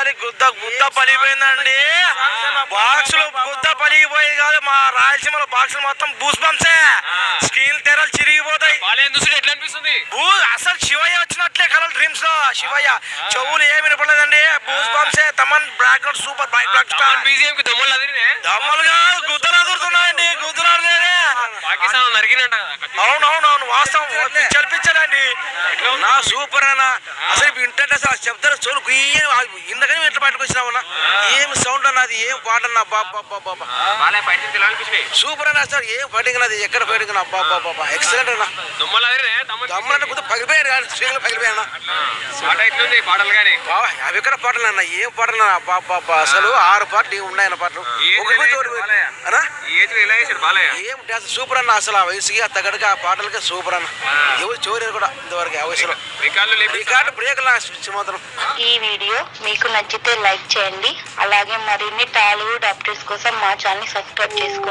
ఒకసారి గుద్ద పలిగిపోయిందండి. బాక్సులు గుద్ద పలిగిపోయి కాదు, మా రాయలసీమలో బాక్సులు మొత్తం బూస్ బంప్సే. స్క్రీన్ తెరలు చిరిగిపోతాయి. ఎట్లా అనిపిస్తుంది? అసలు శివయ్య వచ్చినట్లే కలర్ డ్రీమ్స్ లో. శివయ్య చెవులు ఏమి వినపడలేదండి. బూస్ బంప్సే. Thaman background super block star. దమ్మలుగా గుద్దలు ఎదురుతున్నాయండి. గుద్దలు అవునవునవును వాస్తవం చల్పించాలండి. నా సూపర్ అన్న. అసలు వింటే అసలు చెప్తారు చోలు ఇంతకని ఇట్లా బయటకు వచ్చినామన్నా. ఏం సౌండ్ అన్నది, ఏం పాట అన్న. సూపర్ అన్న. సార్ ఏం ఫైటింగ్ అన్నది, ఎక్కడ ఫైటింగ్ అబ్బా ఎక్సలెంట్ అన్న. దమ్మలంటే గుర్తు పగిలిపోయాడు కానీ స్క్రీన్లో పగిలిపోయాను. అవి ఎక్కడ పాటలు అన్న, ఏం పాటలు అబ్బా. అసలు 6 పాటలు ఉన్నాయన్న పాటలు. ఏం డాన్స్ సూపర్ అన్న. అసలు ఆ వయసుకి ఆ తగ్గడికి ఆ పాటలకి సూపర్ అన్న. ఎవరు చూడరు కూడా ఇంతవరకు ఆ వయసులో. రికార్డు బ్రేక్ మాత్రం. ఈ వీడియో మీకు నచ్చితే లైక్ చేయండి. అలాగే మరిన్ని టాలీవుడ్ అప్డేట్స్ కోసం మా ఛానల్ సబ్స్క్రైబ్ చేసుకోండి.